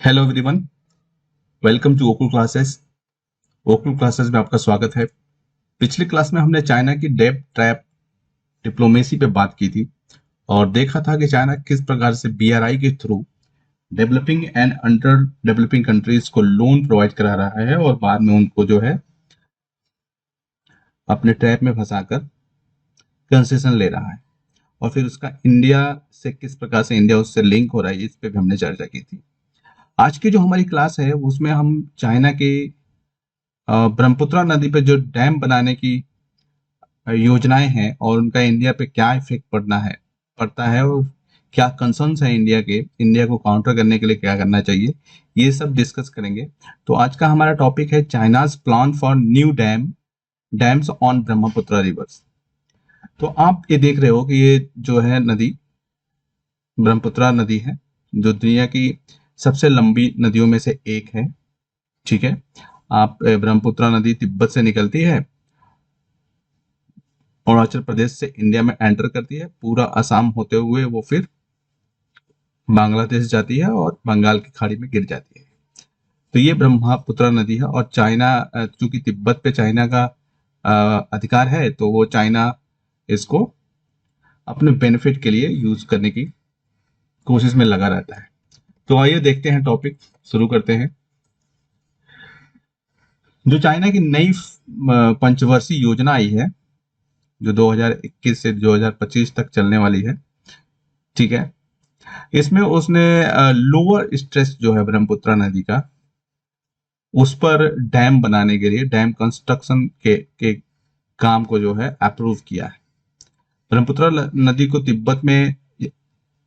Hello everyone, welcome to Okul classes. Okul classes में आपका स्वागत है। पिछली क्लास में हमने चाइना की डेप ट्रैप डिप्लोमेसी पे बात की थी और देखा था कि चाइना किस प्रकार से बीआरआई के through developing and under developing countries को लोन प्रोवाइड करा रहा है और बाद में उनको जो है अपने ट्रैप में फंसाकर कंसेशन ले रहा है। और फिर उसका इंडिया से किस प्रकार से इंडिया उससे लिंक हो रहा है, इस पे भी हमने चर्चा की थी। आज की जो हमारी क्लास है उसमें हम चाइना के ब्रह्मपुत्र नदी पे जो डैम बनाने की योजनाएं हैं और उनका इंडिया पे क्या इफेक्ट पड़ता है और क्या कंसर्न्स है इंडिया के, इंडिया को काउंटर करने के लिए क्या करना चाहिए, ये सब डिस्कस करेंगे। तो आज का हमारा टॉपिक है China's plan for new dams on Brahmaputra reverse. तो आप ये देख रहे हो कि ये जो है नदी ब्रह्मपुत्र नदी है, जो दुनिया की सबसे लंबी नदियों में से एक है। ठीक है, आप ब्रह्मपुत्र नदी तिब्बत से निकलती है, अरुणाचल प्रदेश से इंडिया में एंटर करती है, पूरा असम होते हुए वो फिर बांग्लादेश जाती है और बंगाल की खाड़ी में गिर जाती है। तो ये ब्रह्मपुत्र नदी है और चाइना, चूंकि तिब्बत पे चाइना का अधिकार है, तो वो चाइना इसको अपने बेनिफिट के लिए यूज करने की कोशिश में लगा रहता है। तो आइए देखते हैं, टॉपिक शुरू करते हैं। जो चाइना की नई पंचवर्षीय योजना आई है, जो 2021 से 2025 तक चलने वाली है। ठीक है, इसमें उसने लोअर स्ट्रेस जो है ब्रह्मपुत्र नदी का, उस पर डैम बनाने के लिए, डैम कंस्ट्रक्शन के काम को जो है अप्रूव किया है। ब्रह्मपुत्र नदी को तिब्बत में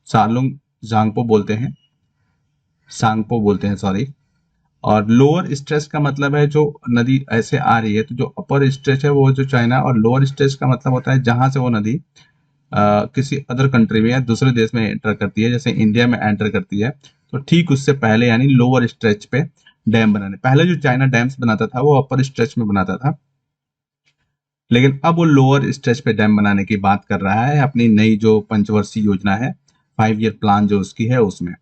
सालुंग जांगपो बोलते हैं, सांगपो बोलते हैं, सॉरी। और लोअर स्ट्रेच का मतलब है जो नदी ऐसे आ रही है, तो जो अपर स्ट्रेच है वो जो चाइना, और लोअर स्ट्रेच का मतलब होता है जहां से वो नदी किसी अदर कंट्री में या दूसरे देश में एंटर करती है, जैसे इंडिया में एंटर करती है, तो ठीक उससे पहले यानी लोअर स्ट्रेच पे डैम बनाने। पहले जो चाइना डैम्स बनाता था वो अपर स्ट्रेच में बनाता था, लेकिन अब वो लोअर स्ट्रेच पे डैम बनाने की बात कर रहा है अपनी नई जो पंचवर्षीय योजना है, 5 ईयर प्लान जो उसकी है उसमें।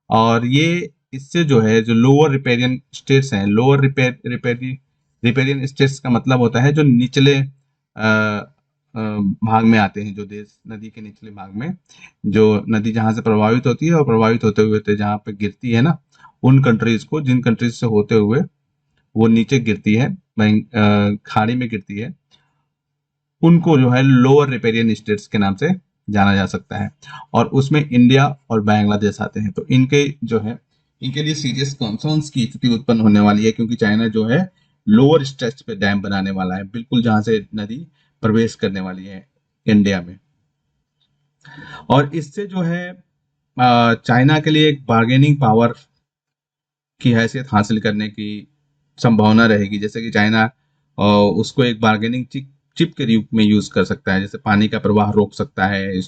और ये इससे जो है, जो लोअर रिपेरियन स्टेट्स हैं, लोअर रिपेरियन स्टेट्स का मतलब होता है जो निचले भाग में आते हैं, जो देश नदी के निचले भाग में, जो नदी जहां से प्रभावित होती है और प्रभावित होते हुए जहां पे गिरती है ना, उन कंट्रीज को, जिन कंट्रीज से होते हुए वो नीचे गिरती है, खाड़ी में गिरती है, उनको जो है लोअर रिपेरियन स्टेट्स के नाम से जाना जा सकता है। और उसमें इंडिया और बांग्लादेश आते हैं। तो इनके जो है, इनके लिए सीरियस कंसर्न्स की स्थिति उत्पन्न होने वाली है, क्योंकि चाइना जो है लोअर स्ट्रेच पे डैम बनाने वाला है, बिल्कुल जहां से नदी प्रवेश करने वाली है इंडिया में। और इससे जो है चाइना के लिए एक बार्गेनिंग पावर की हैसियत हासिल करने की संभावना रहेगी। जैसे कि चाइना उसको एक बार्गेनिंग चिप के रूप में यूज कर सकता है, जैसे पानी का प्रवाह रोक सकता है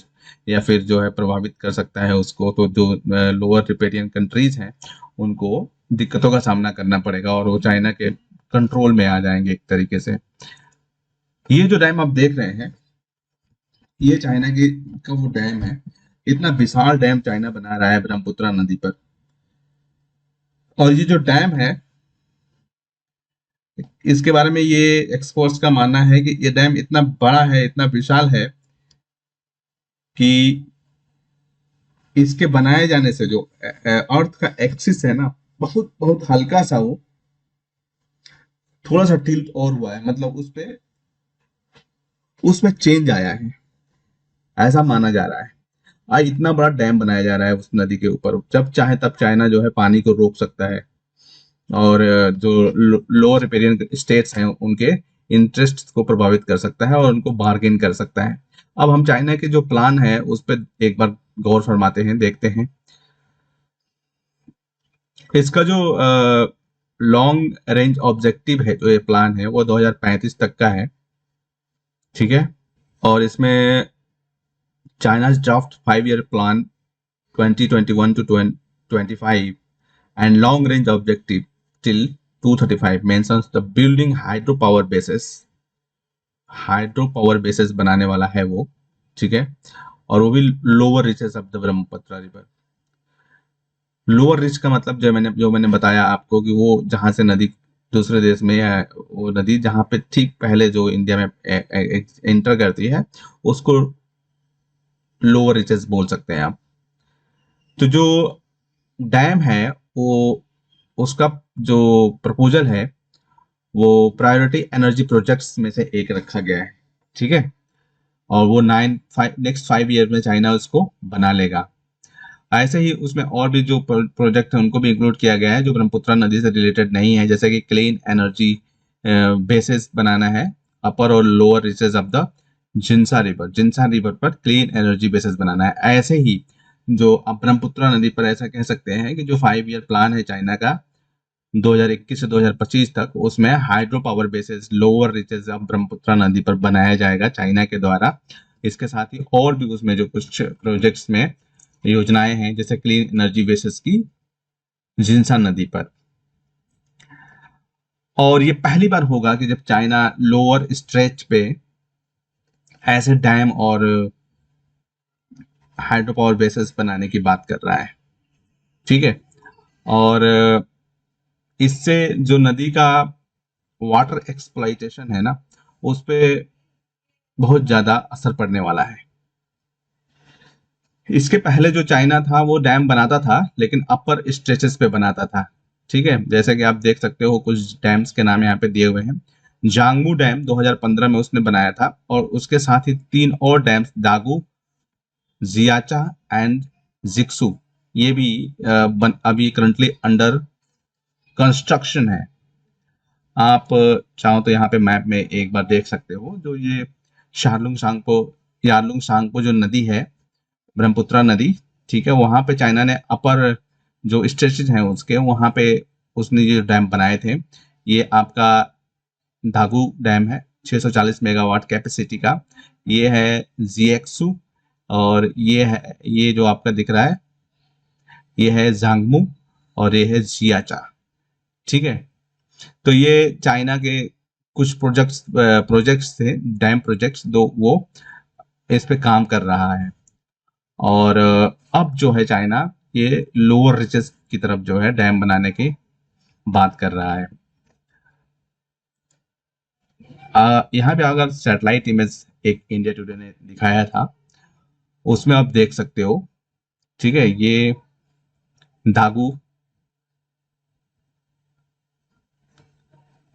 या फिर जो है प्रभावित कर सकता है उसको। तो जो लोअर रिपेरियन कंट्रीज हैं उनको दिक्कतों का सामना करना पड़ेगा और वो चाइना के कंट्रोल में आ जाएंगे एक तरीके से। ये जो डैम आप देख रहे हैं, ये चाइना की का वो डैम है। इतना विशाल डैम चाइना बना रहा है ब्रह्मपुत्र नदी पर। और ये जो डैम है, इसके बारे में ये एक्सपर्ट्स का मानना है कि ये डैम इतना बड़ा है, इतना विशाल है कि इसके बनाए जाने से जो अर्थ का एक्सिस है ना, बहुत बहुत हल्का सा वो थोड़ा सा टिल्ट और हुआ है, मतलब उस पे उसमें चेंज आया है, ऐसा माना जा रहा है। आज इतना बड़ा डैम बनाया जा रहा है उस नदी के ऊपर, जब चाहे तब चाइना जो है पानी को रोक सकता है और जो लोअर रिपेरियन स्टेट्स हैं उनके इंटरेस्ट को प्रभावित कर सकता है और उनको बार्गेन कर सकता है। अब हम चाइना के जो प्लान है उस पर एक बार गौर फरमाते हैं, देखते हैं। इसका जो लॉन्ग रेंज ऑब्जेक्टिव है, जो ये प्लान है, वो 2035 तक का है। ठीक है, और इसमें China draft 5 year plan 2021 to 2025 and long range objective till 235 mentions the building hydro power bases बनाने वाला है वो। ठीक है, और वो भी lower reaches of the Brahmaputra river. Lower rich का मतलब जो मैंने बताया आपको कि वो जहां से नदी दूसरे देश में या वो नदी जहां पे ठीक पहले जो इंडिया में एंटर करती है उसको लोअर रिचेस बोल सकते हैं आप। तो जो डैम है वो उसका जो प्रपोजल है वो प्रायोरिटी एनर्जी प्रोजेक्ट्स में से एक रखा गया है। ठीक है, और वो नेक्स्ट 5 ईयर में चाइना उसको बना लेगा। ऐसे ही उसमें और भी जो प्रोजेक्ट है उनको भी इंक्लूड किया गया है जो ब्रह्मपुत्र नदी से रिलेटेड नहीं है, जैसे कि क्लीन एनर्जी बेसिस बनाना है अपर और lower reaches of the Jinsha river पर क्लीन एनर्जी बेसिस बनाना है। ऐसे ही जो अब ब्रह्मपुत्र नदी पर ऐसा कह सकते हैं कि जो 5 ईयर प्लान है चाइना का 2021 से 2025 तक, उसमें hydro power basis lower reaches of Brahmaputra नदी पर बनाया जाएगा चाइना के द्वारा। इसके साथ ही और भी उसमें जो कुछ प्रोजेक्ट्स में योजनाएं हैं जैसे क्लीन एनर्जी बेसिस की जिनसा नदी पर। और ये पहली बार होगा कि जब चाइना लोअर स्ट्रेच पे ऐसे डैम और हाइड्रो पावर बेसिस बनाने की बात कर रहा है। ठीक है, और इससे जो नदी का वाटर एक्सप्लॉइटेशन है ना उस पे बहुत ज्यादा असर पड़ने वाला है। इसके पहले जो चाइना था वो डैम बनाता था लेकिन अपर स्ट्रेचेस पे बनाता था। ठीक है, जैसे कि आप देख सकते हो कुछ डैम्स के नाम यहाँ पे दिए हुए हैं। जांगमू डैम 2015 में उसने बनाया था, और उसके साथ ही 3 और डैम्स दागू, जियाचा एंड जिक्सू, ये भी अभी करंटली अंडर कंस्ट्रक्शन है। आप चाहो तो यहाँ पे मैप में एक बार देख सकते हो, जो ये शारलुंग सांगपो यारलुंग सांगपो जो नदी है ब्रह्मपुत्र नदी, ठीक है, वहां पे चाइना ने अपर जो स्ट्रेचेज हैं उसके वहां पे उसने ये डैम बनाए थे। ये आपका धागू डैम है 640 मेगावाट कैपेसिटी का, ये है जीएक्सू, और ये जो आपका दिख रहा है ये है जांगमू, और ये है जियाचा। ठीक है, तो ये चाइना के कुछ प्रोजेक्ट्स थे, डैम प्रोजेक्ट्स, दो वो इस पे काम कर रहा है। और अब जो है चाइना ये लोअर रिचेस की तरफ जो है डैम बनाने की बात कर रहा है। यहाँ पे अगर सैटेलाइट इमेज एक इंडिया टुडे ने दिखाया था उसमें आप देख सकते हो। ठीक है, ये दागू,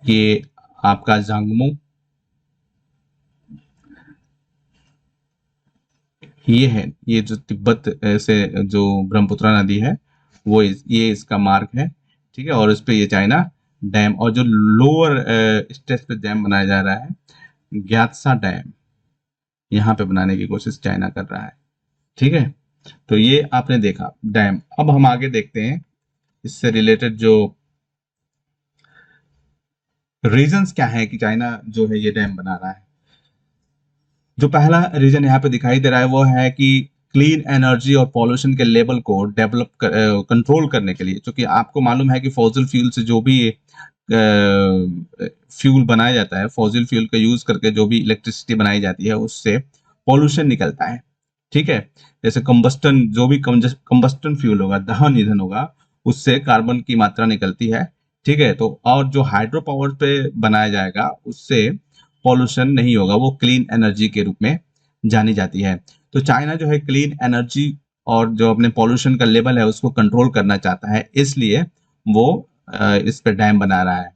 ये आपका जांगमू, ये है, ये जो तिब्बत से जो ब्रह्मपुत्र नदी है वो ये इसका मार्ग है। ठीक है, और इस पे ये चाइना डैम, और जो लोअर स्टेज पे डैम बनाया जा रहा है ग्यात्सा डैम, यहाँ पे बनाने की कोशिश चाइना कर रहा है। ठीक है, तो ये आपने देखा डैम। अब हम आगे देखते हैं इससे रिलेटेड जो रीजंस क्या है कि चाइना जो है ये डैम बना रहा है। जो पहला रीजन यहाँ पे दिखाई दे रहा है वो है कि क्लीन एनर्जी और पॉल्यूशन के लेवल को कंट्रोल करने के लिए, क्योंकि आपको मालूम है कि फॉसिल फ्यूल से जो भी फ्यूल बनाया जाता है, फॉसिल फ्यूल का यूज करके जो भी इलेक्ट्रिसिटी बनाई जाती है उससे पॉल्यूशन निकलता है। ठीक है, जैसे कंबस्टन, जो भी कंबस्टन फ्यूल होगा, दहन ईंधन होगा, उससे कार्बन की मात्रा निकलती है। ठीक है, तो और जो हाइड्रो पावर पे बनाया जाएगा उससे पॉल्यूशन नहीं होगा, वो क्लीन एनर्जी के रूप में जानी जाती है। तो चाइना जो है क्लीन एनर्जी और जो अपने पॉल्यूशन का लेवल है उसको कंट्रोल करना चाहता है, इसलिए वो इस पे डैम बना रहा है।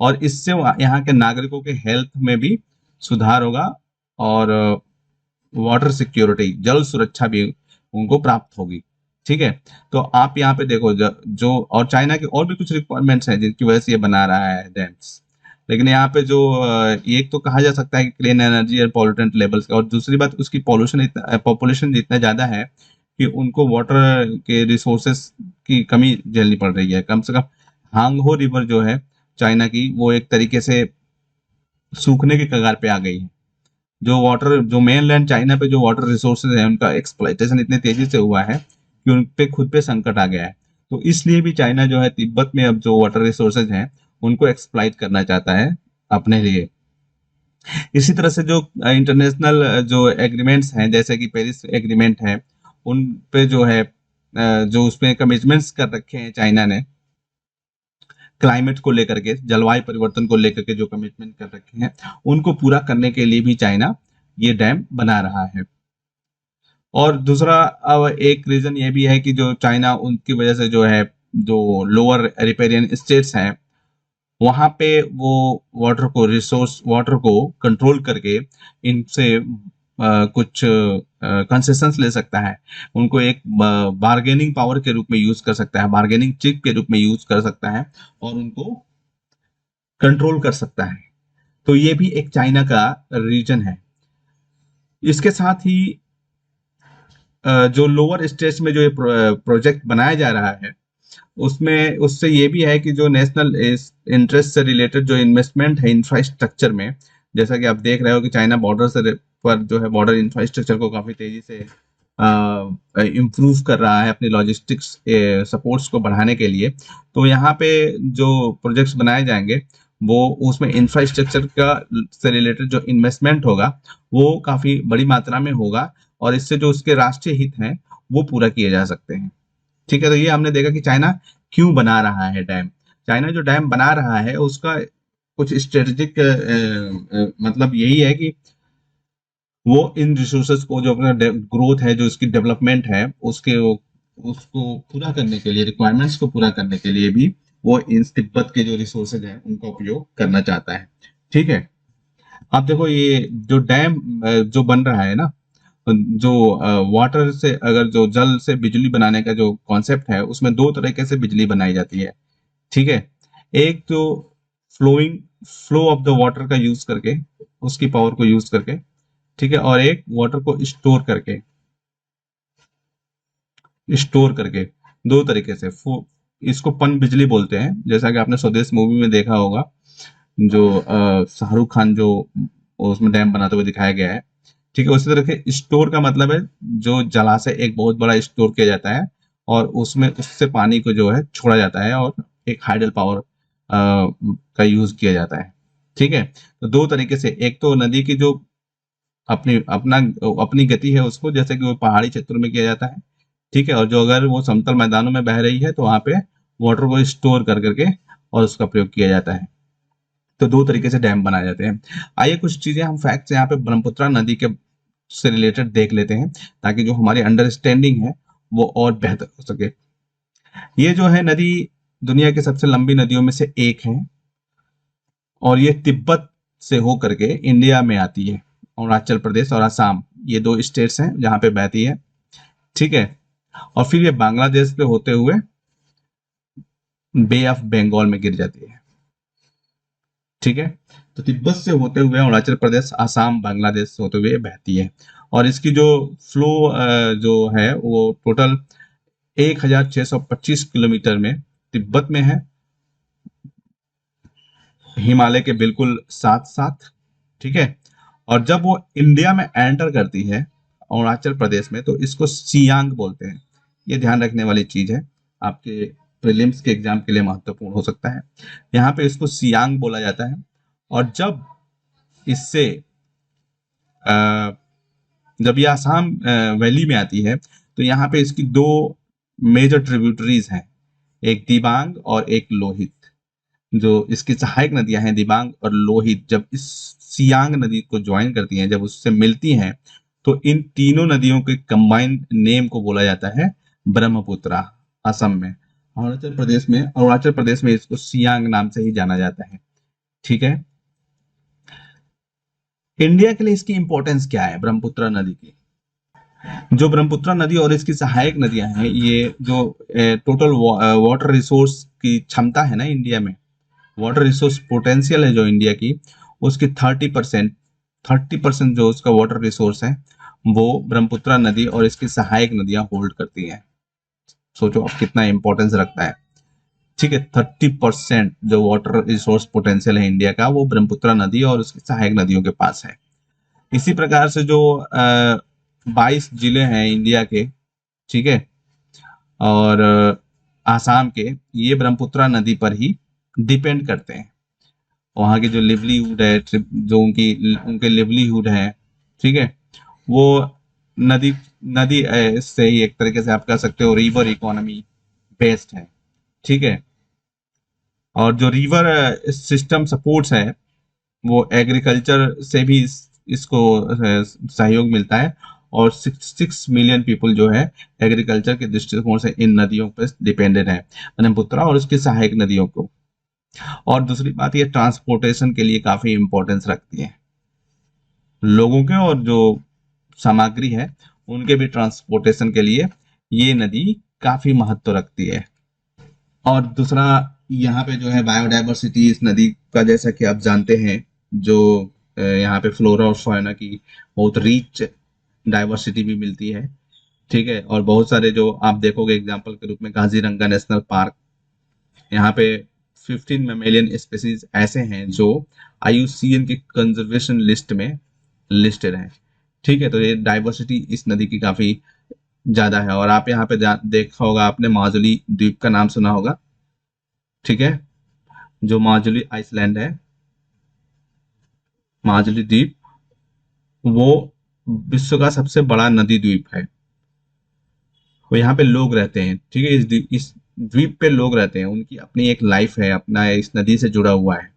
और इससे यहाँ के नागरिकों के हेल्थ में भी सुधार होगा, और वाटर सिक्योरिटी, जल सुरक्षा भी उनको प्राप्त होगी। ठीक है, तो आप यहाँ पे देखो जो और चाइना के और भी कुछ रिक्वायरमेंट्स हैं जिनकी वजह से ये बना रहा है डैम्स। लेकिन यहाँ पे जो एक तो कहा जा सकता है कि क्लीन एनर्जी और पॉल्यूटेंट लेवल्स का, और दूसरी बात उसकी पॉपुलेशन इतना ज्यादा है कि उनको वाटर के रिसोर्सेस की कमी झेलनी पड़ रही है। कम से कम हांगहो रिवर जो है चाइना की, वो एक तरीके से सूखने की कगार पे आ गई है। जो मेनलैंड चाइना पे जो वाटर रिसोर्सेज है उनका एक्सप्लॉइटेशन इतने तेजी से हुआ है कि उन पे खुद पे संकट आ गया है। तो इसलिए भी चाइना जो है तिब्बत में अब जो वाटर रिसोर्सेज हैं उनको एक्सप्लॉइट करना चाहता है अपने लिए। इसी तरह से जो इंटरनेशनल जो एग्रीमेंट्स हैं जैसे कि पेरिस एग्रीमेंट है, उन पे जो है जो उसमें कमिटमेंट्स कर रखे हैं चाइना ने क्लाइमेट को लेकर के, जलवायु परिवर्तन को लेकर के जो कमिटमेंट कर रखे हैं, उनको पूरा करने के लिए भी चाइना ये डैम बना रहा है। और दूसरा अब एक रीजन ये भी है कि जो चाइना उनकी वजह से जो है, जो लोअर रिपेरियन स्टेट्स हैं, वहां पे वो वाटर को कंट्रोल करके इनसे कुछ कंसेशंस ले सकता है, उनको एक बार्गेनिंग पावर के रूप में यूज कर सकता है, बार्गेनिंग चिप के रूप में यूज कर सकता है और उनको कंट्रोल कर सकता है। तो ये भी एक चाइना का रीजन है। इसके साथ ही जो लोअर स्टेट्स में जो ये प्रोजेक्ट बनाया जा रहा है, उसमें उससे ये भी है कि जो नेशनल इंटरेस्ट से रिलेटेड जो इन्वेस्टमेंट है इंफ्रास्ट्रक्चर में, जैसा कि आप देख रहे हो कि चाइना बॉर्डर से पर जो है बॉर्डर इंफ्रास्ट्रक्चर को काफी तेजी से इम्प्रूव कर रहा है अपनी लॉजिस्टिक्स सपोर्ट्स को बढ़ाने के लिए। तो यहाँ पे जो प्रोजेक्ट्स बनाए जाएंगे वो उसमें इंफ्रास्ट्रक्चर का से रिलेटेड जो इन्वेस्टमेंट होगा वो काफी बड़ी मात्रा में होगा और इससे जो उसके राष्ट्रीय हित हैं वो पूरा किए जा सकते हैं। ठीक है, तो ये हमने देखा कि चाइना क्यों बना रहा है डैम। चाइना जो डैम बना रहा है उसका कुछ स्ट्रेटेजिक मतलब यही है कि वो इन रिसोर्सेज को, जो अपना ग्रोथ है, जो इसकी डेवलपमेंट है, उसको पूरा करने के लिए, रिक्वायरमेंट्स को पूरा करने के लिए भी वो इन तिब्बत के जो रिसोर्सेज हैं उनका उपयोग करना चाहता है। ठीक है, आप देखो ये जो डैम जो बन रहा है ना, जो वाटर से, अगर जो जल से बिजली बनाने का जो कॉन्सेप्ट है, उसमें दो तरीके से बिजली बनाई जाती है। ठीक है, एक तो फ्लो ऑफ द वाटर का यूज करके, उसकी पावर को यूज करके, ठीक है, और एक वाटर को स्टोर करके, दो तरीके से। इसको पन बिजली बोलते हैं, जैसा कि आपने स्वदेश मूवी में देखा होगा, जो शाहरुख खान जो उसमें डैम बनाते हुए दिखाया गया है। ठीक है, उसी तरह के स्टोर का मतलब है जो जलाशय एक बहुत बड़ा स्टोर किया जाता है और उसमें उससे पानी को जो है छोड़ा जाता है और एक हाइडल पावर का यूज किया जाता है। ठीक है, तो दो तरीके से, एक तो नदी की जो अपनी गति है उसको, जैसे कि वो पहाड़ी क्षेत्रों में किया जाता है। ठीक है, और जो अगर वो समतल मैदानों में बह रही है तो वहां पे वाटर को स्टोर कर करके और उसका प्रयोग किया जाता है। तो दो तरीके से डैम बनाए जाते हैं। आइए कुछ चीजें हम फैक्ट्स यहाँ पे ब्रह्मपुत्र नदी के से रिलेटेड देख लेते हैं, ताकि जो हमारी अंडरस्टैंडिंग है वो और बेहतर हो सके। ये जो है नदी दुनिया की सबसे लंबी नदियों में से एक है और ये तिब्बत से होकर के इंडिया में आती है। अरुणाचल प्रदेश और असम, ये दो स्टेट्स हैं जहां पे बहती है। ठीक है, और फिर ये बांग्लादेश पे होते हुए बे ऑफ बंगाल में गिर जाती है। ठीक है, तो तिब्बत से होते हुए अरुणाचल प्रदेश, आसाम, बांग्लादेश होते हुए बहती है और इसकी जो फ्लो जो है वो टोटल 1625 किलोमीटर में तिब्बत में है, हिमालय के बिल्कुल साथ साथ। ठीक है, और जब वो इंडिया में एंटर करती है अरुणाचल प्रदेश में, तो इसको सियांग बोलते हैं। ये ध्यान रखने वाली चीज है, आपके प्रीलिम्स के एग्जाम के लिए महत्वपूर्ण हो सकता है। यहाँ पे इसको सियांग बोला जाता है। और इससे जब ये आसाम वैली में आती है तो यहाँ पे इसकी दो मेजर ट्रिब्यूटरीज हैं, एक दिबांग और एक लोहित। जो इसकी सहायक नदियां हैं दिबांग और लोहित, जब इस सियांग नदी को ज्वाइन करती हैं, जब उससे मिलती हैं, तो इन तीनों नदियों के कंबाइंड नेम को बोला जाता है ब्रह्मपुत्रा। असम में, अरुणाचल प्रदेश में इसको सियांग नाम से ही जाना जाता है। ठीक है, इंडिया के लिए इसकी इंपॉर्टेंस क्या है ब्रह्मपुत्र नदी की? जो ब्रह्मपुत्र नदी और इसकी सहायक नदियां हैं, ये जो टोटल वाटर रिसोर्स की क्षमता है ना इंडिया में, वाटर रिसोर्स पोटेंशियल है जो इंडिया की, उसकी 30% जो उसका वाटर रिसोर्स है वो ब्रह्मपुत्र नदी और इसकी सहायक नदियां होल्ड करती हैं। सोचो अब कितना इंपॉर्टेंस रखता है। ठीक है, 30% जो वाटर रिसोर्स पोटेंशियल है इंडिया का, वो ब्रह्मपुत्र नदी और उसकी सहायक नदियों के पास है। इसी प्रकार से जो 22 जिले हैं इंडिया के, ठीक है, और आसाम के, ये ब्रह्मपुत्र नदी पर ही डिपेंड करते हैं। वहाँ की जो लिवलीहुड है, जो उनके लिवलीहुड है, ठीक है, वो नदी नदी से ही एक तरीके से आप कह सकते हो रिवर इकोनॉमी बेस्ड है। ठीक है। और जो रिवर सिस्टम सपोर्ट्स है वो एग्रीकल्चर से भी इसको सहयोग मिलता है। और 6 मिलियन पीपल जो है एग्रीकल्चर के दृष्टिकोण से इन नदियों पर डिपेंडेंट है, ब्रह्मपुत्रा और उसकी सहायक नदियों को। और दूसरी बात ये ट्रांसपोर्टेशन के लिए काफी इंपॉर्टेंस रखती है, लोगों के और जो सामग्री है उनके भी ट्रांसपोर्टेशन के लिए ये नदी काफी महत्व रखती है। और दूसरा, यहाँ पे जो है बायोडायवर्सिटी इस नदी का, जैसा कि आप जानते हैं, जो यहाँ पे फ्लोरा और फाउना की बहुत रिच डाइवर्सिटी भी मिलती है। ठीक है। और बहुत सारे जो आप देखोगे एग्जांपल के रूप में काजीरंगा नेशनल पार्क, यहाँ पे 15 मेमेलियन स्पीसीज ऐसे हैं जो IUCN की कंजर्वेशन लिस्ट में लिस्टेड हैं। ठीक है। तो ये डाइवर्सिटी इस नदी की काफी ज्यादा है। और आप यहाँ पे देखा होगा आपने, माजुली द्वीप का नाम सुना होगा। ठीक है। जो माजुली आइसलैंड है, माजुली द्वीप, वो विश्व का सबसे बड़ा नदी द्वीप है। वो यहाँ पे लोग रहते हैं। ठीक है। इस द्वीप पे लोग रहते हैं, उनकी अपनी एक लाइफ है, अपना इस नदी से जुड़ा हुआ है।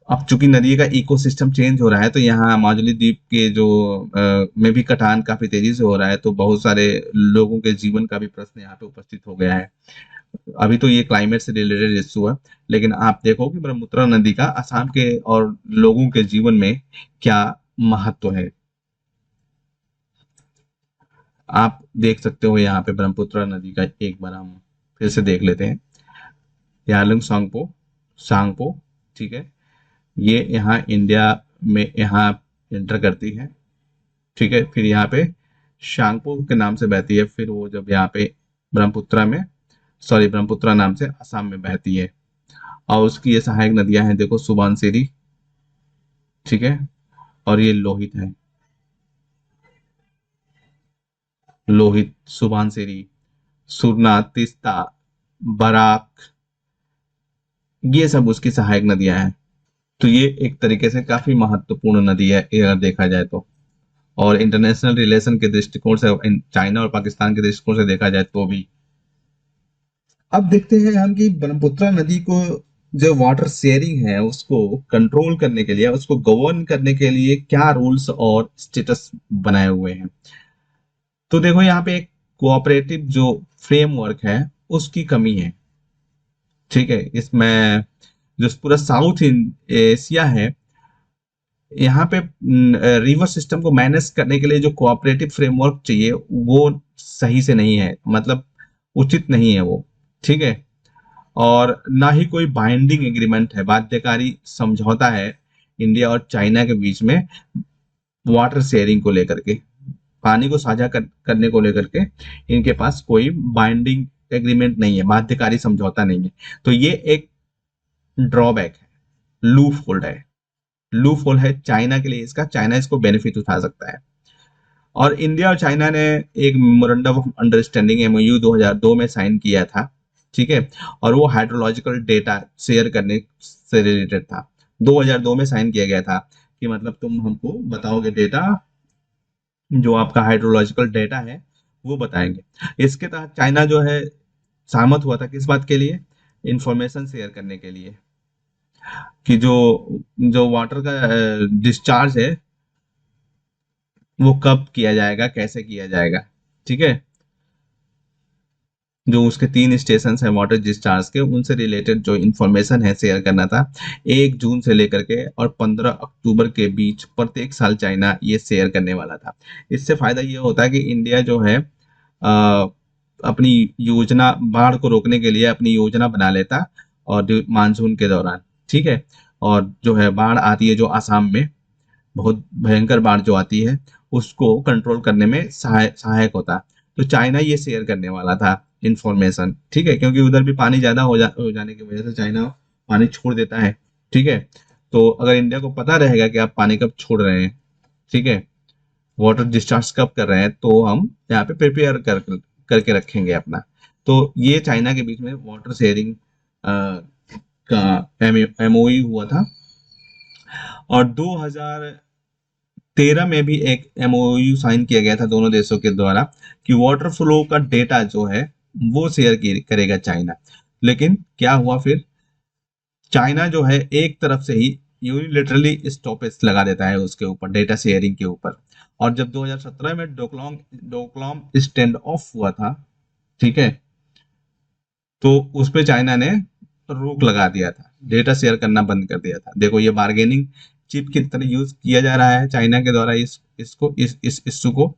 अब चूंकि नदी का इकोसिस्टम चेंज हो रहा है तो यहाँ माजुली द्वीप के जो में भी कटान काफी तेजी से हो रहा है, तो बहुत सारे लोगों के जीवन का भी प्रश्न यहाँ पे उपस्थित हो गया है। अभी तो ये क्लाइमेट से रिलेटेड इश्यू है, लेकिन आप देखो कि ब्रह्मपुत्र नदी का असम के और लोगों के जीवन में क्या महत्व है। आप देख सकते हो यहाँ पे ब्रह्मपुत्र नदी का एक बार हम फिर से देख लेते हैं। यारलुंग सांगपो, सांगपो। ठीक है। ये यहाँ इंडिया में यहाँ एंटर करती है। ठीक है। फिर यहाँ पे शांगपो के नाम से बहती है, फिर वो जब यहाँ पे ब्रह्मपुत्रा में, सॉरी, ब्रह्मपुत्रा नाम से असम में बहती है। और उसकी ये सहायक नदियां हैं, देखो, सुबनसिरी। ठीक है। और ये लोहित है, लोहित, सुबनसिरी, सुरना, तीस्ता, बराक, ये सब उसकी सहायक नदियां हैं। तो ये एक तरीके से काफी महत्वपूर्ण नदी है अगर देखा जाए तो। और इंटरनेशनल रिलेशन के दृष्टिकोण से, चाइना और पाकिस्तान के दृष्टिकोण से देखा जाए तो भी। अब देखते हैं हम कि ब्रह्मपुत्र नदी को, जो वाटर शेयरिंग है उसको कंट्रोल करने के लिए, उसको गवर्न करने के लिए क्या रूल्स और स्टेटस बनाए हुए हैं। तो देखो यहाँ पे एक कोऑपरेटिव जो फ्रेमवर्क है उसकी कमी है। ठीक है। इसमें जो पूरा साउथ एशिया है, यहाँ पे रिवर सिस्टम को मैनेज करने के लिए जो कोऑपरेटिव फ्रेमवर्क चाहिए वो सही से नहीं है, मतलब उचित नहीं है वो। ठीक है। और ना ही कोई बाइंडिंग एग्रीमेंट है, बाध्यकारी समझौता है इंडिया और चाइना के बीच में वाटर शेयरिंग को लेकर के, पानी को साझा करने को लेकर के इनके पास कोई बाइंडिंग एग्रीमेंट नहीं है, बाध्यकारी समझौता नहीं है। तो ये एक ड्रॉबैक है, लूप होल्ड है, लूप होल है चाइना के लिए इसका, चाइना इसको बेनिफिट उठा सकता है। और इंडिया और चाइना ने एक मेमोरेंडम ऑफ अंडरस्टैंडिंग MOU 2002 में साइन किया था। ठीक है। और वो हाइड्रोलॉजिकल डेटा शेयर करने से रिलेटेड था। 2002 में साइन किया गया था कि मतलब तुम हमको बताओगे डेटा, जो आपका हाइड्रोलॉजिकल डेटा है वो बताएंगे। इसके तहत चाइना जो है सहमत हुआ था, किस बात के लिए? इंफॉर्मेशन शेयर करने के लिए, कि जो जो वाटर का डिस्चार्ज है वो कब किया जाएगा, कैसे किया जाएगा। ठीक है। जो उसके 3 स्टेशन है वाटर डिस्चार्ज के, उनसे रिलेटेड जो इन्फॉर्मेशन है शेयर करना था। 1 जून से लेकर के और 15 अक्टूबर के बीच प्रत्येक साल चाइना ये शेयर करने वाला था। इससे फायदा ये होता है कि इंडिया जो है अपनी योजना, बाढ़ को रोकने के लिए अपनी योजना बना लेता, और मानसून के दौरान। ठीक है। और जो है बाढ़ आती है जो आसाम में, बहुत भयंकर बाढ़ जो आती है, उसको कंट्रोल करने में सहायक होता। तो चाइना ये शेयर करने वाला था इंफॉर्मेशन। ठीक है। क्योंकि उधर भी पानी ज्यादा हो जाने की वजह से चाइना पानी छोड़ देता है। ठीक है। तो अगर इंडिया को पता रहेगा कि आप पानी कब छोड़ रहे हैं, ठीक है, वाटर डिस्चार्ज कब कर रहे हैं, तो हम यहाँ पे प्रिपेयर करके रखेंगे अपना। तो ये चाइना के बीच में वाटर शेयरिंग का MOU हुआ था। और 2000 13 में भी एक एमओयू साइन किया गया था दोनों देशों के द्वारा कि वाटर फ्लो का डेटा जो है वो शेयर करेगा चाइना। लेकिन क्या हुआ फिर, चाइना जो है एक तरफ से ही यूनिलेटरली स्टॉपेज लगा देता है उसके ऊपर, डेटा शेयरिंग के ऊपर। और जब 2017 में डोकलाम स्टैंड ऑफ हुआ था, ठीक है, तो उस पे चाइना ने रोक लगा दिया था, डेटा शेयर करना बंद कर दिया था। देखो ये बार्गेनिंग चिप की तरह यूज किया जा रहा है चाइना के द्वारा इस इश्यू को।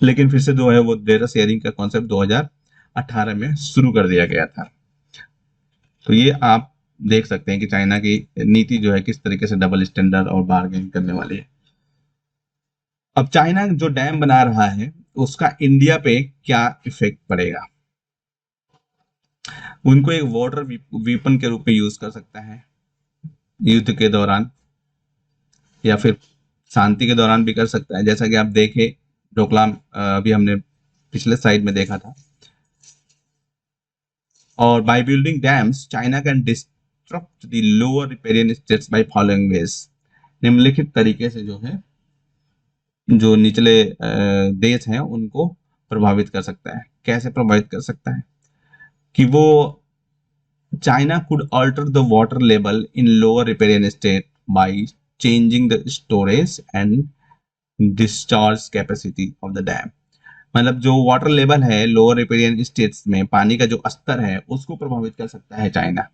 लेकिन फिर से जो है वो डेटा शेयरिंग का कॉन्सेप्ट 2018 में शुरू कर दिया गया था। तो ये आप देख सकते हैं कि चाइना की नीति जो है किस तरीके से डबल स्टैंडर्ड और बार्गेन करने वाली है। अब चाइना जो डैम बना रहा है उसका इंडिया पे क्या इफेक्ट पड़ेगा। उनको एक वाटर वीपन के रूप में यूज कर सकता है युद्ध के दौरान, या फिर शांति के दौरान भी कर सकता है, जैसा कि आप देखे डोकलाम अभी हमने पिछले साइड में देखा था। और by building dams China can destruct the lower riparian states by following ways. निम्नलिखित तरीके से जो है जो निचले देश हैं उनको प्रभावित कर सकता है। कैसे प्रभावित कर सकता है कि वो China could alter the water level in lower riparian state by changing the storage and discharge capacity of the dam। मतलब जो वाटर लेवल है लोअर रिपेरियन स्टेट्स में, पानी का जो स्तर है उसको प्रभावित कर सकता है चाइना।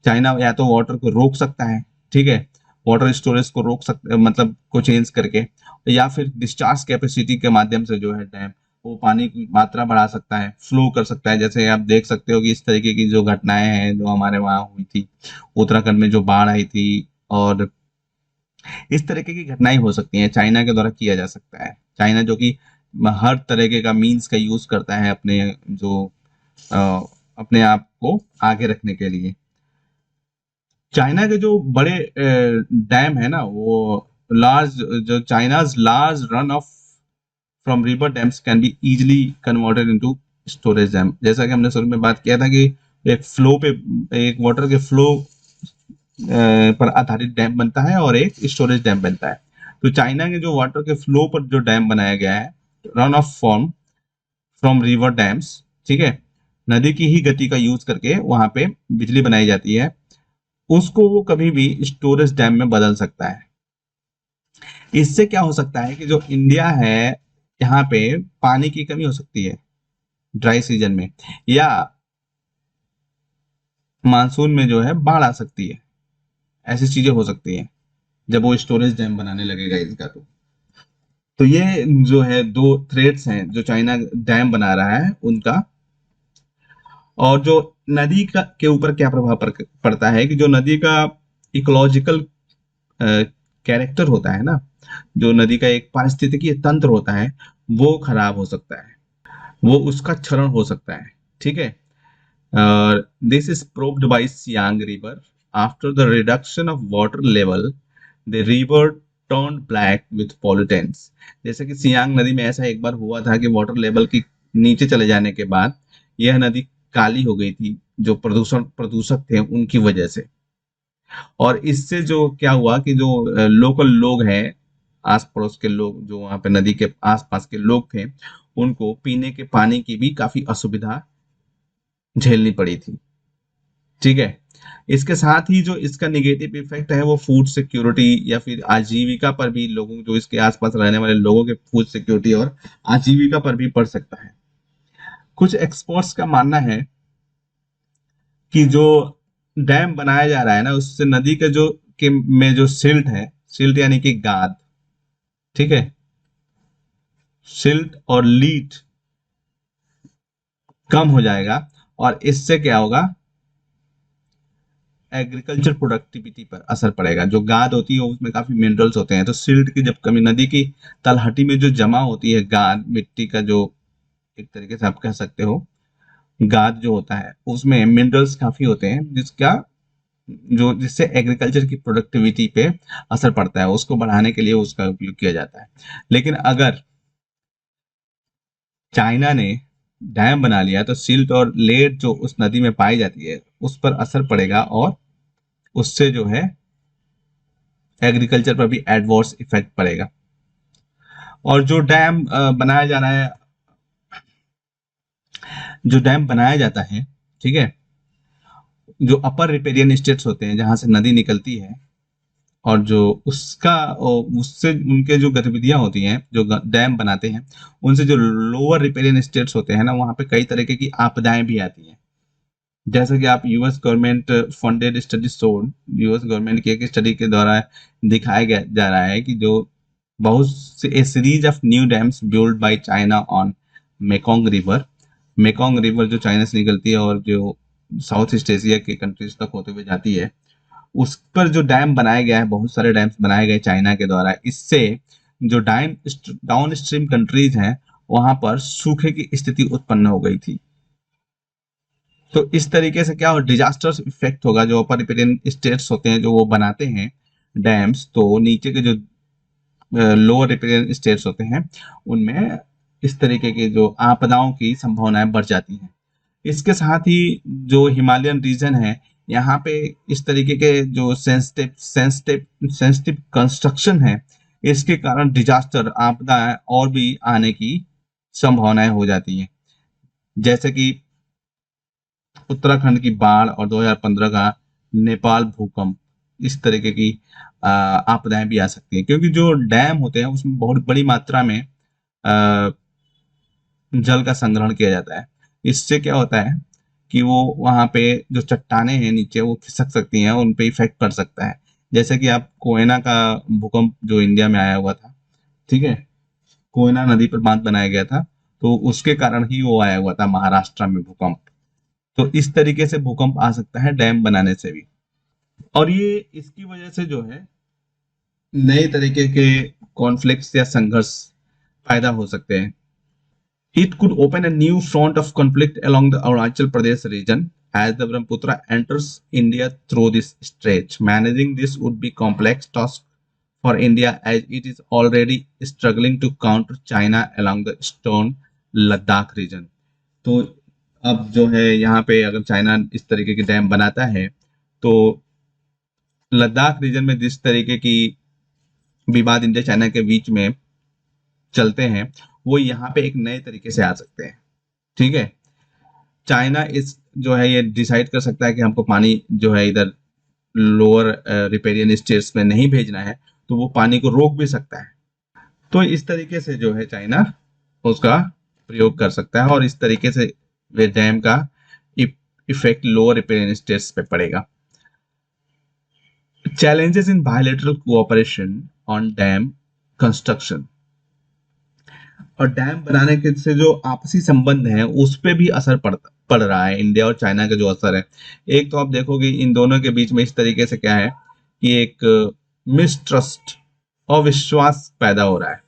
चाइना या तो वाटर को रोक सकता है, ठीक है, वाटर स्टोरेज को रोक सकता, मतलब को चेंज करके, या फिर डिस्चार्ज कैपेसिटी के माध्यम से जो है डैम वो पानी की मात्रा बढ़ा सकता है, फ्लो कर सकता है। जैसे आप देख सकते हो कि इस तरीके की जो घटनाएं हैं जो हमारे वहां हुई थी, उत्तराखंड में जो बाढ़ आई थी, और इस तरीके की घटनाएं हो सकती हैं, चाइना के द्वारा किया जा सकता है। चाइना जो कि हर तरीके का मीन्स का यूज करता है अपने जो अ, अपने आप को आगे रखने के लिए। चाइना के जो बड़े डैम है ना, वो लार्ज, जो China's large run of from river dams can be easily converted into storage dam. जैसा कि हमने शुरू में बात किया था कि एक फ्लो पे, एक वाटर के फ्लो पर आधारित डैम बनता है और एक स्टोरेज डैम बनता है। तो चाइना के जो वाटर के फ्लो पर जो डैम बनाया गया है, run of form from river dams, ठीक है, नदी की ही गति का यूज करके वहां पे बिजली बनाई जाती है, उसको वो कभी भी स्टोरेज डैम में बदल सकता है। इससे क्या हो सकता है कि जो इंडिया है यहाँ पे पानी की कमी हो सकती है ड्राई सीजन में, या मानसून में जो है बाढ़ आ सकती है। ऐसी चीजें हो सकती हैं जब वो स्टोरेज डैम बनाने लगेगा इसका। तो ये जो है दो थ्रेड्स हैं जो चाइना डैम बना रहा है उनका। और जो नदी का के ऊपर क्या प्रभाव पड़ता है कि जो नदी का इकोलॉजिकल कैरेक्टर होता है ना, जो नदी का एक पारिस्थितिकी तंत्र होता है, वो खराब हो सकता है, वो उसका क्षरण हो सकता है, ठीक है। This is proved bye Siang river. After the reduction of water level the river tern black with pollutants. जैसे कि सियांग नदी में ऐसा एक बार हुआ था कि वाटर लेवल की नीचे चले जाने के बाद यह नदी काली हो गई थी, जो प्रदूषक थे उनकी वजह से। और इससे जो क्या हुआ कि जो लोकल लोग हैं, आस पड़ोस के लोग जो वहां पे नदी के आसपास के लोग थे, उनको पीने के पानी की भी काफी असुविधा झेलनी पड़ी थी, ठीक है। इसके साथ ही जो इसका नेगेटिव इफेक्ट है वो फूड सिक्योरिटी या फिर आजीविका पर भी, लोगों जो इसके आसपास रहने वाले लोगों के फूड सिक्योरिटी और आजीविका पर भी पड़ सकता है। कुछ एक्सपर्ट्स का मानना है कि जो डैम बनाया जा रहा है ना, उससे नदी के जो के में जो सिल्ट है, सिल्ट यानी कि गाद, ठीक है, सिल्ट और लीट कम हो जाएगा। और इससे क्या होगा, एग्रीकल्चर प्रोडक्टिविटी पर असर पड़ेगा। जो गाद होती है उसमें काफी मिनरल्स होते हैं, तो सिल्ट की जब कमी, नदी की तलहटी में जो जमा होती है गाद, मिट्टी का जो एक तरीके से आप कह सकते हो गाद जो होता है, उसमें मिनरल्स काफी होते हैं, जिससे एग्रीकल्चर की प्रोडक्टिविटी पे असर पड़ता है, उसको बढ़ाने के लिए उसका उपयोग किया जाता है। लेकिन अगर चाइना ने डैम बना लिया तो सिल्ट और लेड जो उस नदी में पाई जाती है उस पर असर पड़ेगा, और उससे जो है एग्रीकल्चर पर भी एडवर्स इफेक्ट पड़ेगा। और जो डैम बनाया जाता है, ठीक है, जो अपर रिपेरियन स्टेट्स होते हैं जहां से नदी निकलती है, और जो उससे उनके जो गतिविधियां होती हैं, जो डैम बनाते हैं, उनसे जो लोअर रिपेरियन स्टेट्स होते हैं ना, वहां पे कई तरीके की आपदाएं भी आती हैं। जैसे कि आप US government funded study showed, US government की एक स्टडी के द्वारा दिखाया गया जा रहा है कि जो बहुत से a series of new dams build by China on Mekong river, Mekong river जो चाइना से निकलती है और जो साउथ ईस्ट एशिया के कंट्रीज तक होते हुए जाती है, उस पर जो डैम बनाया गया है, बहुत सारे डैम्स बनाए गए चाइना के द्वारा। इससे जो डाउन स्ट्रीम कंट्रीज हैं, वहां पर सूखे की स्थिति उत्पन्न हो गई थी। तो इस तरीके से क्या हो, डिजास्टर्स इफेक्ट होगा। जो अपर रिपेरियन स्टेट्स होते हैं जो वो बनाते हैं डैम्स, तो नीचे के जो लोअर रिपेरियन स्टेट्स होते हैं उनमें इस तरीके के जो आपदाओं की संभावनाएं बढ़ जाती हैं। इसके साथ ही जो हिमालयन रीजन है, यहाँ पे इस तरीके के जो सेंसिटिव कंस्ट्रक्शन है, इसके कारण डिजास्टर आपदा और भी आने की संभावनाएं हो जाती हैं। जैसे कि उत्तराखंड की बाढ़ और 2015 का नेपाल भूकंप, इस तरीके की आपदाएं भी आ सकती हैं, क्योंकि जो डैम होते हैं उसमें बहुत बड़ी मात्रा में अ, जल का संग्रहण किया जाता है। इससे क्या होता है कि वो वहाँ पे जो चट्टाने हैं नीचे वो खिसक सकती हैं, उन पे इफेक्ट पड़ सकता है। जैसे कि आप कोयना का भूकंप जो इंडिया में आया हुआ था, ठीक है, कोयना नदी पर बांध बनाया गया था, तो उसके कारण ही वो आया हुआ था महाराष्ट्र में भूकंप। तो इस तरीके से भूकंप आ सकता है डैम बनाने से भी। और ये इसकी वजह से जो है नए तरीके के कॉन्फ्लिक्ट्स या संघर्ष पैदा हो सकते हैं। It could open a new front of conflict along the Arunachal Pradesh region as the Brahmaputra enters India through this stretch. Managing this would be complex task for India as it is already struggling to counter China along the Stone Ladakh region. तो अब जो है यहाँ पे अगर China इस तरीके के डैम बनाता है, तो लद्दाख रीजन में जिस तरीके की विवाद इंडिया चाइना के बीच में चलते हैं, वो यहाँ पे एक नए तरीके से आ सकते हैं। ठीक है, चाइना इस जो है ये डिसाइड कर सकता है कि हमको पानी जो है इधर लोअर रिपेरियन स्टेट्स में नहीं भेजना है, तो वो पानी को रोक भी सकता है। तो इस तरीके से जो है चाइना उसका प्रयोग कर सकता है, और इस तरीके से वे डैम का इफेक्ट लोअर रिपेरियन स्टेट्स पे पड़ेगा। Challenges in bilateral cooperation on dam construction, और डैम बनाने के से जो आपसी संबंध है उस पे भी असर पड़ रहा है। इंडिया और चाइना का जो असर है, एक तो आप देखोगे इन दोनों के बीच में इस तरीके से क्या है कि एक मिसट्रस्ट, अविश्वास पैदा हो रहा है।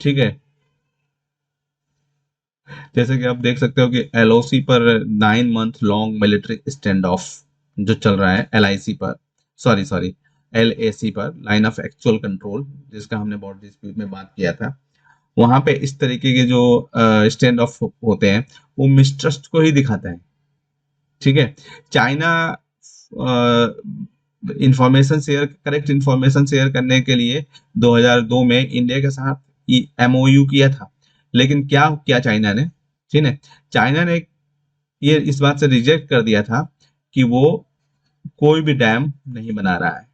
ठीक है, जैसे कि आप देख सकते हो कि एलओसी पर 9 month long military stand of जो चल रहा है, एलआईसी पर, सॉरी एलएसी पर, लाइन ऑफ एक्चुअल कंट्रोल, जिसका हमने बॉर्डर डिस्प्यूट में बात किया था, वहां पे इस तरीके के जो स्टैंड ऑफ होते हैं वो मिसट्रस्ट को ही दिखाता है। ठीक है, चाइना करेक्ट इंफॉर्मेशन शेयर करने के लिए 2002 में इंडिया के साथ एमओयू किया था, लेकिन क्या किया चाइना ने, ठीक है, चाइना ने ये इस बात से रिजेक्ट कर दिया था कि वो कोई भी डैम नहीं बना रहा है।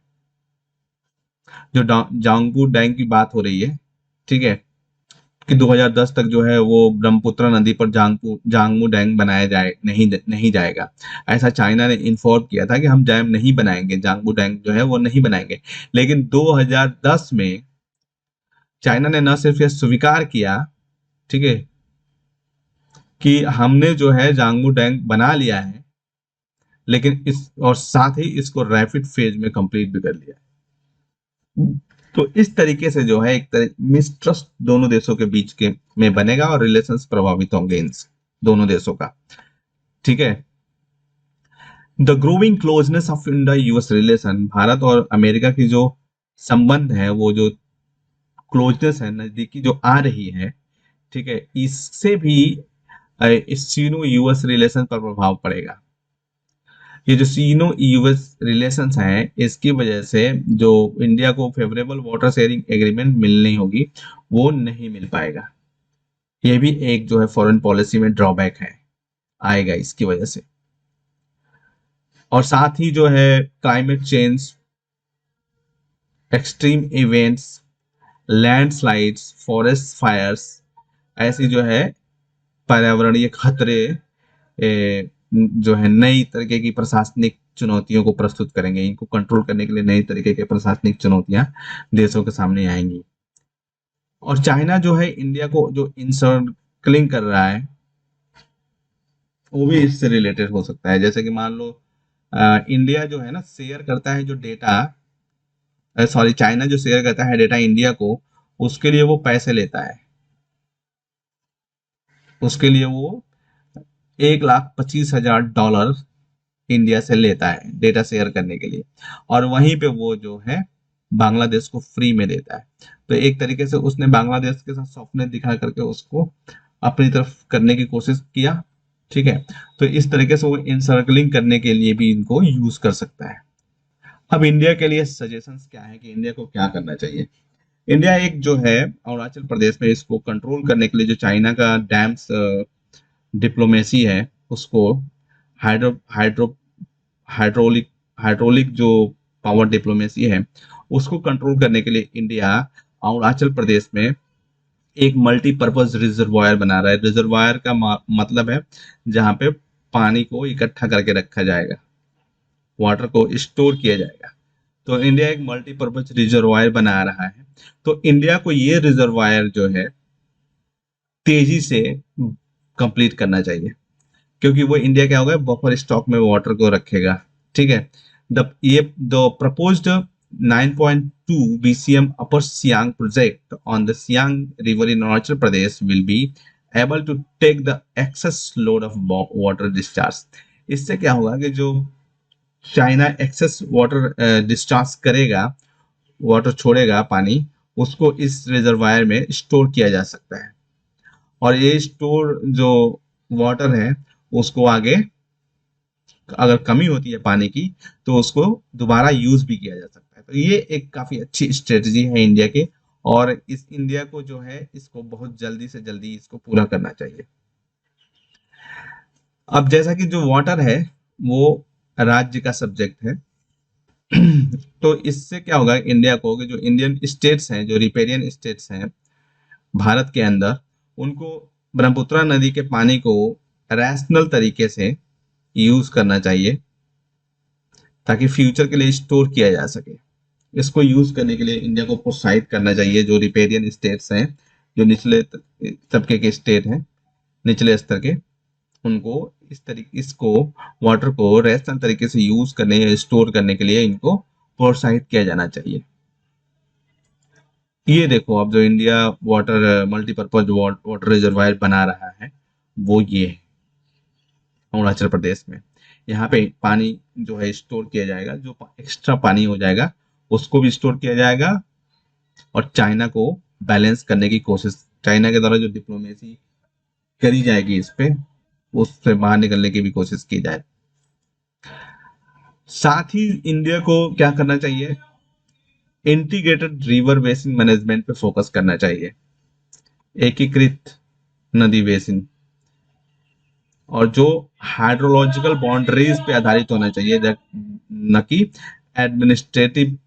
जो जांगपू डैम की बात हो रही है, ठीक है, कि 2010 तक जो है वो ब्रह्मपुत्र नदी पर जांगमू डैम बनाया नहीं जाएगा, ऐसा चाइना ने इन्फॉर्म किया था कि हम डैम नहीं बनाएंगे, जांगमू डैम जो है वो नहीं बनाएंगे। लेकिन 2010 में चाइना ने न सिर्फ यह स्वीकार किया, ठीक है, कि हमने जो है जांगमू डैम बना लिया है, लेकिन इस और साथ ही इसको रैपिड फेज में कंप्लीट भी कर लिया। तो इस तरीके से जो है एक तरह मिसट्रस्ट दोनों देशों के बीच के में बनेगा और रिलेशंस प्रभावित होंगे इन दोनों देशों का। ठीक है, the growing closeness of India US relation, Bharat और अमेरिका की जो संबंध है, वो जो क्लोजनेस है, नजदीकी जो आ रही है, ठीक है, इससे भी इस चीनो यूएस रिलेशन पर प्रभाव पड़ेगा। ये जो सीनो यूएस रिलेशंस हैं, इसकी वजह से जो इंडिया को फेवरेबल वाटर शेयरिंग एग्रीमेंट मिलनी होगी, वो नहीं मिल पाएगा। ये भी एक जो है फॉरेन पॉलिसी में ड्रॉबैक है, आएगा इसकी वजह से। और साथ ही जो है climate change, extreme events, landslides, forest fires, ऐसी जो है पर्यावरणीय खतरे जो है नई तरीके की प्रशासनिक चुनौतियों को प्रस्तुत करेंगे। इनको कंट्रोल करने के लिए नई तरीके के प्रशासनिक चुनौतियां देशों के सामने आएंगी। और चाइना जो है इंडिया को जो इंसर्कलिंग कर रहा है, वो भी इससे रिलेटेड हो सकता है। जैसे कि मान लो इंडिया जो है ना शेयर करता है जो डेटा, सॉरी चाइना जो शेयर करता है डेटा इंडिया को, उसके लिए वो पैसे लेता है। उसके लिए वो $1,25,000 इंडिया से लेता है डेटा शेयर करने के लिए, और वहीं पे वो जो है बांग्लादेश को फ्री में देता है। तो एक तरीके से उसने बांग्लादेश के साथ सॉफ्टनेस दिखा करके उसको अपनी तरफ करने की कोशिश किया। ठीक है, तो इस तरीके से वो इनसर्कलिंग करने के लिए भी इनको यूज कर सकता है। अब इंडिया के लिए सजेशंस क्या है कि इंडिया को क्या करना चाहिए। इंडिया एक जो है अरुणाचल प्रदेश में इसको कंट्रोल करने के लिए जो चाइना का डैम्स डिप्लोमेसी है, उसको हाइड्रो हाइड्रो हाइड्रोलिक हाइड्रोलिक जो पावर डिप्लोमेसी है, उसको कंट्रोल करने के लिए इंडिया अरुणाचल प्रदेश में एक मल्टीपर्पज रिजर्वायर बना रहा है। रिजर्वायर का मतलब है जहां पे पानी को इकट्ठा करके रखा जाएगा, वाटर को स्टोर किया जाएगा। तो इंडिया एक मल्टीपर्पज रिजर्वायर बना रहा है। तो इंडिया को ये रिजर्वायर जो है तेजी से कंप्लीट करना चाहिए, क्योंकि वो इंडिया क्या होगा बफर स्टॉक में वाटर को रखेगा। ठीक है, the proposed 9.2 BCM upper Siang project on the Siang river in Arunachal Pradesh will be able to take the excess load of water discharge. इससे क्या होगा कि जो चाइना एक्सेस वाटर डिस्चार्ज करेगा, वाटर छोड़ेगा पानी, उसको इस रिजर्वायर में स्टोर किया जा सकता है। और ये स्टोर जो वाटर है उसको आगे अगर कमी होती है पानी की तो उसको दोबारा यूज भी किया जा सकता है। तो ये एक काफी अच्छी स्ट्रेटजी है इंडिया के, और इस इंडिया को जो है इसको बहुत जल्दी से जल्दी इसको पूरा करना चाहिए। अब जैसा कि जो वाटर है वो राज्य का सब्जेक्ट है, तो इससे क्या होगा इंडिया को कि जो इंडियन स्टेट्स हैं, जो रिपेरियन स्टेट्स हैं भारत के अंदर, उनको ब्रह्मपुत्रा नदी के पानी को रैशनल तरीके से यूज करना चाहिए ताकि फ्यूचर के लिए स्टोर किया जा सके। इसको यूज करने के लिए इंडिया को प्रोत्साहित करना चाहिए। जो रिपेरियन स्टेट्स हैं, जो निचले तबके के स्टेट हैं, निचले स्तर के, उनको इस तरीके इसको वाटर को रैशनल तरीके से यूज करने या स्टोर करने के लिए इनको प्रोत्साहित किया जाना चाहिए। ये देखो अब जो India water multipurpose water reservoir बना रहा है वो ये है अरुणाचल प्रदेश में। यहाँ पे पानी जो है स्टोर किया जाएगा, जो एक्स्ट्रा पानी हो जाएगा उसको भी स्टोर किया जाएगा, और चाइना को बैलेंस करने की कोशिश, चाइना के द्वारा जो डिप्लोमेसी करी जाएगी इस पे, उससे बाहर निकलने की भी कोशिश की जाए। साथ ही इंडिया को क्या करना चाहिए, इंटीग्रेटेड रिवर बेसिन मैनेजमेंट पे फोकस करना चाहिए। एकीकृत नदी बेसिन, और जो हाइड्रोलॉजिकल बाउंड्रीज पे आधारित होना चाहिए, न कि एडमिनिस्ट्रेटिव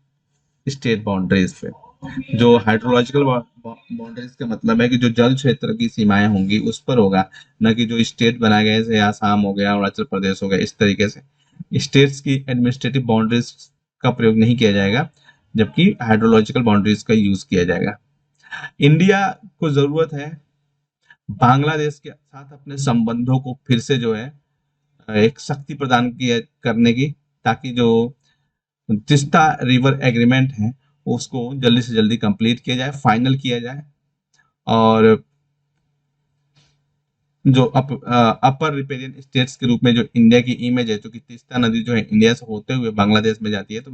स्टेट बाउंड्रीज पे। जो हाइड्रोलॉजिकल बाउंड्रीज का मतलब है कि जो जल क्षेत्र की सीमाएं होंगी उस पर होगा, न कि जो स्टेट बनाए गए जैसे आसाम हो गया, अरुणाचल प्रदेश हो गया, इस तरीके से स्टेट्स की एडमिनिस्ट्रेटिव बाउंड्रीज का प्रयोग नहीं किया जाएगा, जबकि हाइड्रोलॉजिकल बाउंड्रीज का यूज किया जाएगा। इंडिया को जरूरत है बांग्लादेश के साथ अपने संबंधों को फिर से जो है एक शक्ति प्रदान किया करने की, ताकि जो तिस्ता रिवर एग्रीमेंट है उसको जल्दी से जल्दी कंप्लीट किया जाए, फाइनल किया जाए। और जो अपर रिपेरियन स्टेट्स के रूप में जो इंडिया की इमेज है, क्योंकि तिस्ता नदी जो है इंडिया से होते हुए बांग्लादेश में जाती है, तो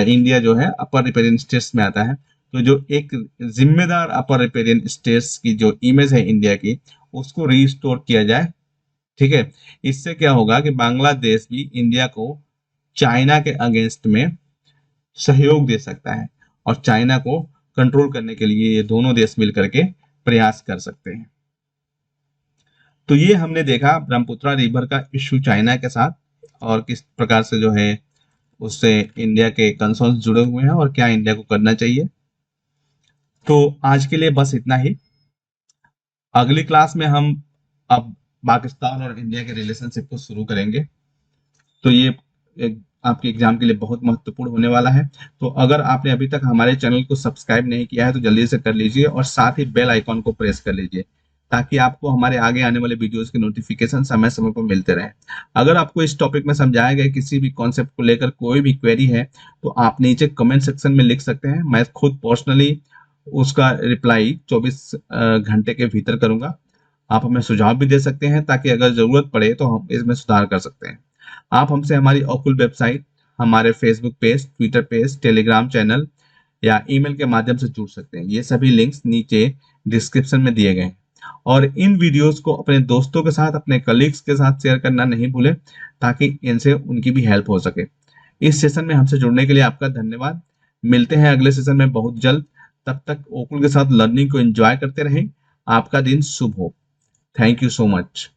इंडिया जो है अपर रिपेरियन स्टेट्स में आता है। तो जो एक जिम्मेदार अपर रिपेरियन स्टेट्स की जो इमेज है इंडिया की, उसको रिस्टोर किया जाए ठीक है। इससे क्या होगा कि बांग्लादेश भी इंडिया को चाइना के अगेंस्ट में सहयोग दे सकता है, और चाइना को कंट्रोल करने के लिए ये दोनों देश मिलकर के प्रयास कर सकते हैं। तो ये हमने देखा ब्रह्मपुत्रा रिवर का इश्यू चाइना के साथ, और किस प्रकार से जो है उससे इंडिया के कंसर्न्स जुड़े हुए हैं और क्या इंडिया को करना चाहिए। तो आज के लिए बस इतना ही। अगली क्लास में हम अब पाकिस्तान और इंडिया के रिलेशनशिप को शुरू करेंगे। तो ये एक आपके एग्जाम के लिए बहुत महत्वपूर्ण होने वाला है। तो अगर आपने अभी तक हमारे चैनल को सब्सक्राइब नहीं किया है तो जल्दी से कर लीजिए, और साथ ही बेल आइकॉन को प्रेस कर लीजिए, ताकि आपको हमारे आगे आने वाले वीडियोस के नोटिफिकेशन समय समय पर मिलते रहे। अगर आपको इस टॉपिक में समझाया गया किसी भी कॉन्सेप्ट को लेकर कोई भी क्वेरी है, तो आप नीचे कमेंट सेक्शन में लिख सकते हैं। मैं खुद पर्सनली उसका रिप्लाई 24 घंटे के भीतर करूंगा। आप हमें सुझाव भी दे सकते हैं, ताकि अगर जरूरत पड़े तो हम इसमें सुधार कर सकते हैं। आप हमसे हमारी ऑकुल वेबसाइट, हमारे Facebook page, Twitter page, Telegram channel या ईमेल के माध्यम से जुड़ सकते हैं। ये सभी लिंक्स नीचे डिस्क्रिप्शन में दिए गए हैं। और इन वीडियोस को अपने दोस्तों के साथ, अपने कलीग्स के साथ शेयर करना नहीं भूलें, ताकि इनसे उनकी भी हेल्प हो सके। इस सेशन में हमसे जुड़ने के लिए आपका धन्यवाद। मिलते हैं अगले सेशन में बहुत जल्द। तब तक ओकुल के साथ लर्निंग को एंजॉय करते रहें। आपका दिन शुभ हो। Thank you so much.